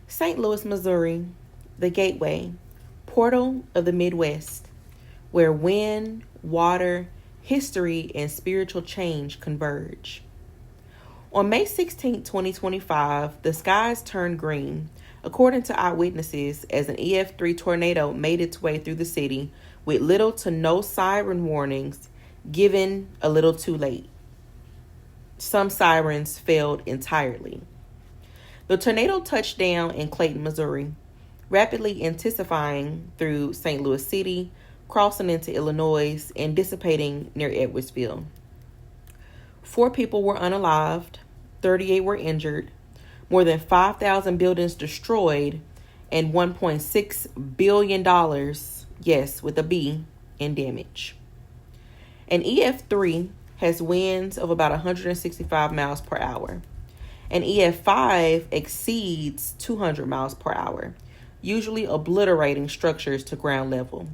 St. Louis, Missouri, the gateway, portal of the Midwest, where wind, water, history, and spiritual change converge. On May 16, 2025, the skies turned green, according to eyewitnesses, as an EF3 tornado made its way through the city with little to no siren warnings given a little too late. Some sirens failed entirely. The tornado touched down in Clayton, Missouri, rapidly intensifying through St. Louis City, crossing into Illinois, and dissipating near Edwardsville. 4 people were unalived, 38 were injured, more than 5,000 buildings destroyed, and $1.6 billion, yes, with a B, in damage. An EF3 has winds of about 165 miles per hour. An EF5 exceeds 200 miles per hour, usually obliterating structures to ground level.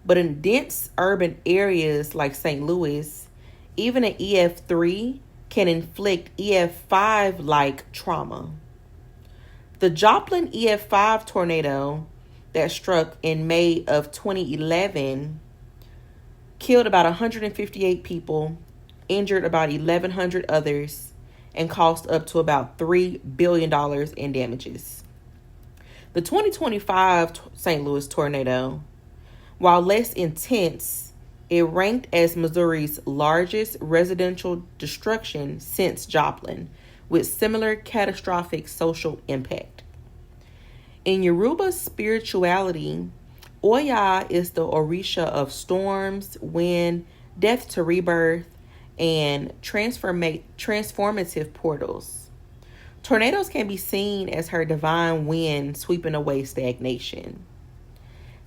But in dense urban areas like St. Louis, even an EF3 can inflict EF5-like trauma. The Joplin EF5 tornado that struck in May of 2011 killed about 158 people, injured about 1,100 others, and cost up to about $3 billion in damages. The 2025 St. Louis tornado, while less intense, it ranked as Missouri's largest residential destruction since Joplin, with similar catastrophic social impact. In Yoruba spirituality, Oya is the Orisha of storms, wind, death to rebirth, and transformative portals. Tornadoes can be seen as her divine wind sweeping away stagnation.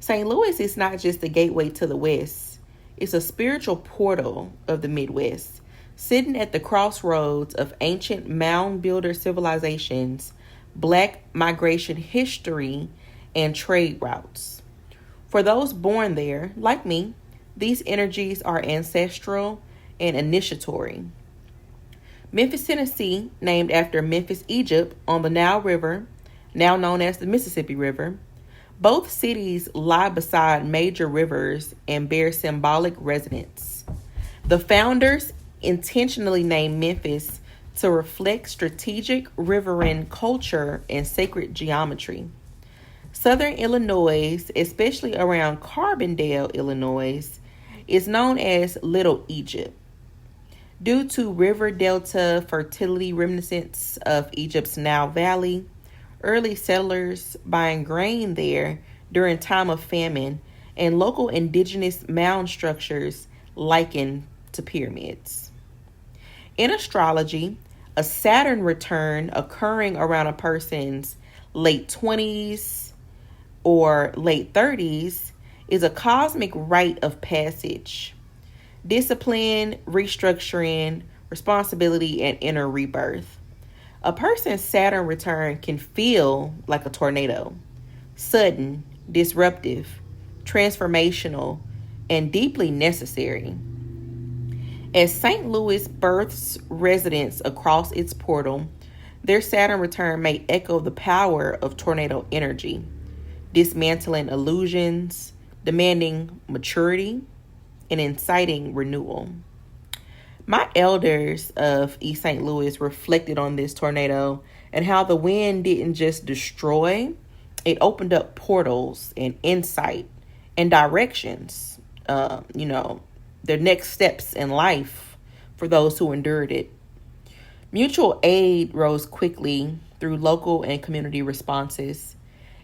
St. Louis is not just the gateway to the West, it's a spiritual portal of the Midwest, sitting at the crossroads of ancient mound builder civilizations, Black migration history, and trade routes. For those born there, like me, these energies are ancestral and initiatory. Memphis, Tennessee, named after Memphis, Egypt, on the Nile River, now known as the Mississippi River. Both cities lie beside major rivers and bear symbolic resonance. The founders intentionally named Memphis to reflect strategic riverine culture and sacred geometry. Southern Illinois, especially around Carbondale, Illinois, is known as Little Egypt, due to river delta fertility reminiscents of Egypt's Nile Valley. Early settlers buying grain there during time of famine, and local indigenous mound structures likened to pyramids. In astrology, a Saturn return occurring around a person's late 20s or late 30s is a cosmic rite of passage. Discipline, restructuring, responsibility, and inner rebirth. A person's Saturn return can feel like a tornado, sudden, disruptive, transformational, and deeply necessary. As St. Louis births residents across its portal, their Saturn return may echo the power of tornado energy, dismantling illusions, demanding maturity, and inciting renewal. My elders of East St. Louis reflected on this tornado and how the wind didn't just destroy, it opened up portals and insight and directions, their next steps in life for those who endured it. Mutual aid rose quickly through local and community responses,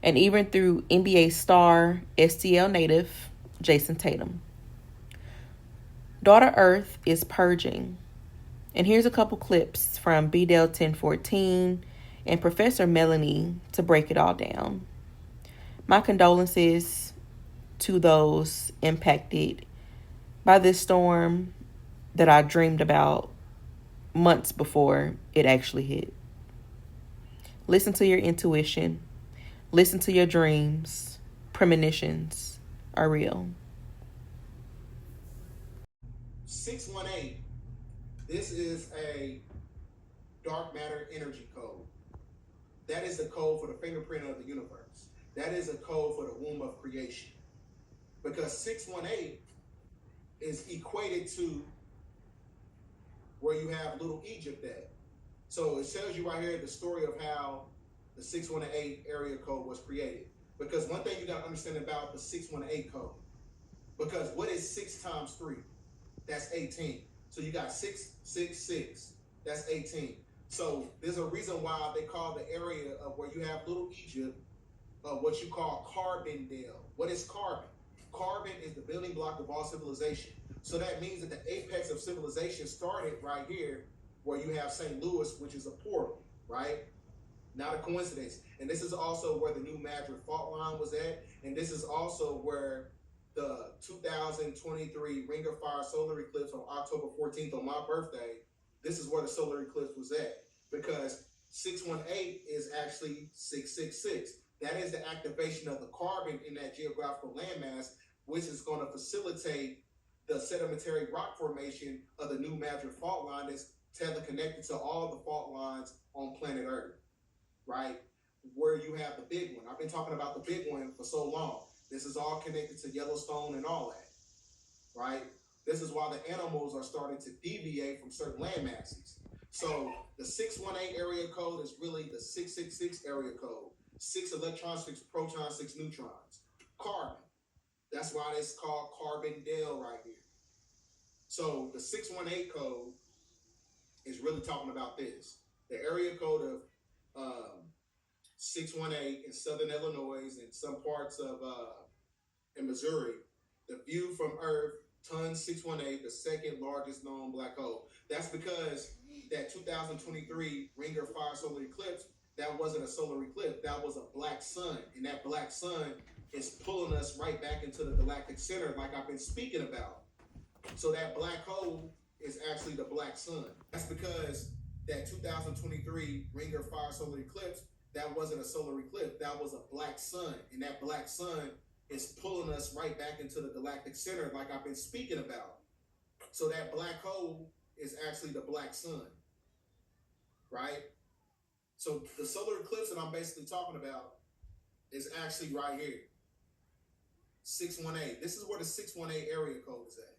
and even through NBA star STL native Jason Tatum. Daughter Earth is purging. And here's a couple clips from BDEL 1014 and Professor Melanie to break it all down. My condolences to those impacted by this storm that I dreamed about months before it actually hit. Listen to your intuition. Listen to your dreams. Premonitions are real. 618. This is a dark matter energy code. That is the code for the fingerprint of the universe. That is a code for the womb of creation. Because 618 is equated to where you have Little Egypt at. So it tells you right here the story of how the 618 area code was created. Because one thing you got to understand about the 618 code, because what is 6 times 3? That's 18. So you got 666. That's 18. So there's a reason why they call the area of where you have Little Egypt what you call Carbondale. What is carbon? Carbon is the building block of all civilization. So that means that the apex of civilization started right here, where you have St. Louis, which is a portal, right? Not a coincidence. And this is also where the New Madrid fault line was at. And this is also where the 2023 Ring of Fire solar eclipse on October 14th on my birthday, this is where the solar eclipse was at. Because 618 is actually 666. That is the activation of the carbon in that geographical landmass, which is going to facilitate the sedimentary rock formation of the New Madrid fault line that's teleconnected to all the fault lines on planet Earth, right? Where you have the big one. I've been talking about the big one for so long. This is all connected to Yellowstone and all that, right? This is why the animals are starting to deviate from certain land masses. So the 618 area code is really the 666 area code. 6 electrons, 6 protons, 6 neutrons. Carbon. That's why it's called Carbondale right here. So the 618 code is really talking about this. The area code of 618 in southern Illinois and some parts of in Missouri, the view from Earth, Ton 618, the second largest known black hole. That's because that 2023 Ring of Fire solar eclipse, that wasn't a solar eclipse, that was a black sun. And that black sun is pulling us right back into the galactic center, like I've been speaking about. So that black hole is actually the black sun. That's because that 2023 Ring of Fire solar eclipse, that wasn't a solar eclipse, that was a black sun. And that black sun is pulling us right back into the galactic center, like I've been speaking about. So that black hole is actually the black sun, right? So the solar eclipse that I'm basically talking about is actually right here, 618. This is where the 618 area code is at.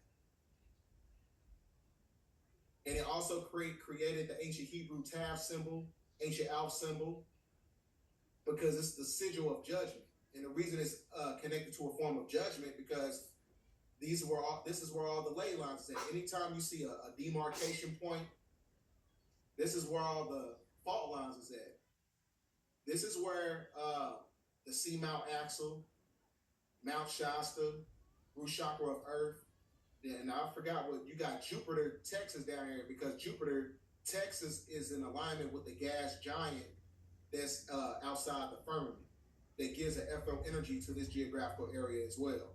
And it also created the ancient Hebrew Tav symbol, ancient Alph symbol, because it's the sigil of judgment. And the reason it's connected to a form of judgment because this is where all the ley lines is at. Anytime you see a demarcation point, this is where all the fault lines is at. This is where the Seamount Axle, Mount Shasta, root chakra of Earth. And I forgot what you got. Jupiter, Texas down here, because Jupiter, Texas is in alignment with the gas giant that's outside the firmament that gives an ethereal energy to this geographical area as well.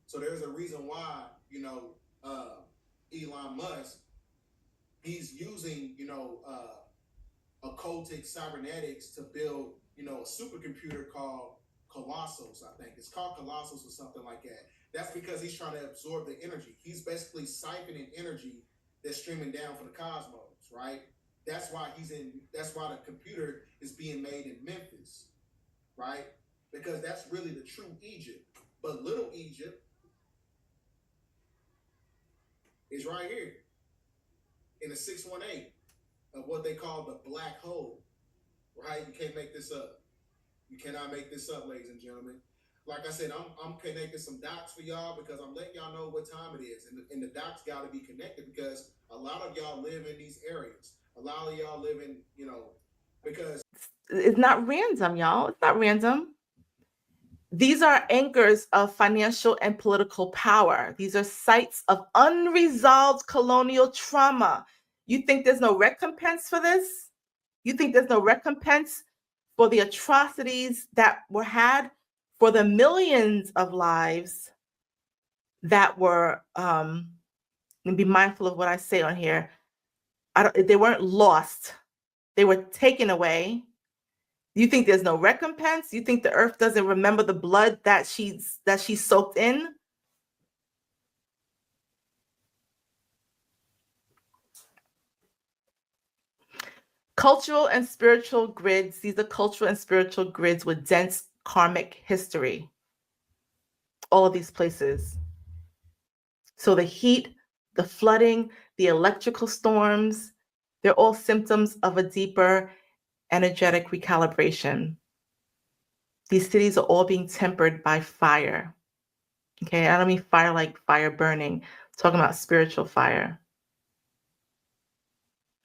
So there's a reason why, Elon Musk, he's using, occultic cybernetics to build, a supercomputer called Colossus, I think. It's called Colossus or something like that. That's because he's trying to absorb the energy. He's basically siphoning energy that's streaming down from the cosmos, right? That's why the computer is being made in Memphis, right? Because that's really the true Egypt. But Little Egypt is right here in the 618 of what they call the black hole, right? You can't make this up. You cannot make this up, ladies and gentlemen. Like I said, I'm connecting some dots for y'all because I'm letting y'all know what time it is. And the dots got to be connected because a lot of y'all live in these areas. A lot of y'all live in, because It's not random, y'all. It's not random. These are anchors of financial and political power. These are sites of unresolved colonial trauma. You think there's no recompense for this? You think there's no recompense for the atrocities that were had, for the millions of lives that were, and be mindful of what I say on here, they weren't lost. They were taken away. You think there's no recompense? You think the earth doesn't remember the blood that she soaked in? Cultural and spiritual grids. These are cultural and spiritual grids with dense karmic history. All of these places. So the heat, the flooding, the electrical storms, they're all symptoms of a deeper energetic recalibration. These cities are all being tempered by fire. Okay, I don't mean fire like fire burning. I'm talking about spiritual fire.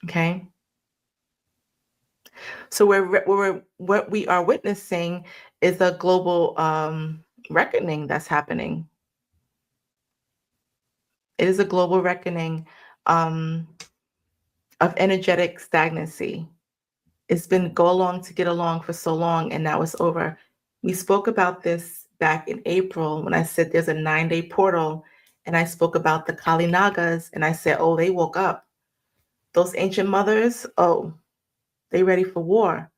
Okay. So what we are witnessing is a global reckoning that's happening. It is a global reckoning of energetic stagnancy. It's been go along to get along for so long, and now it's over. We spoke about this back in April when I said there's a 9-day portal, and I spoke about the Kali Nagas, and I said, oh, they woke up. Those ancient mothers, oh, they ready for war.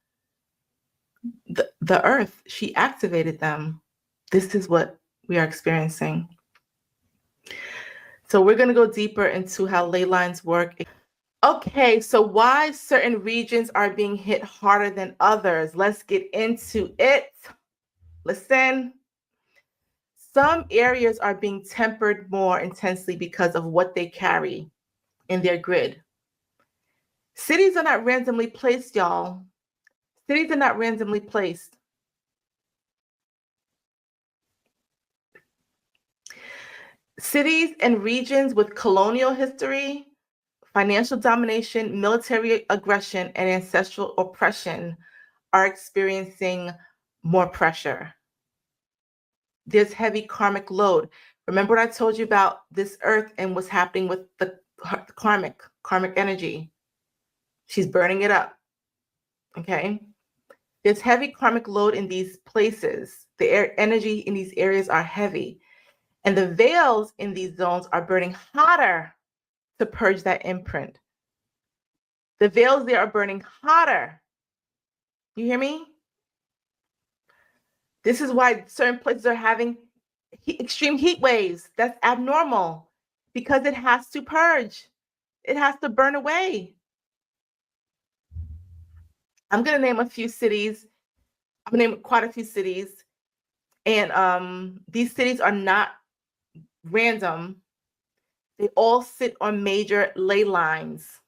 The earth, she activated them. This is what we are experiencing. So we're going to go deeper into how ley lines work. Okay, so why certain regions are being hit harder than others? Let's get into it. Listen. Some areas are being tempered more intensely because of what they carry in their grid. Cities are not randomly placed, y'all. Cities are not randomly placed. Cities and regions with colonial history, financial domination, military aggression, and ancestral oppression are experiencing more pressure. There's heavy karmic load. Remember what I told you about this earth and what's happening with the karmic energy? She's burning it up. Okay. There's heavy karmic load in these places. The energy in these areas are heavy. And the veils in these zones are burning hotter to purge that imprint. The veils there are burning hotter. You hear me? This is why certain places are having extreme heat waves. That's abnormal because it has to purge. It has to burn away. I'm going to name a few cities. I'm going to name quite a few cities. And these cities are not random. They all sit on major ley lines.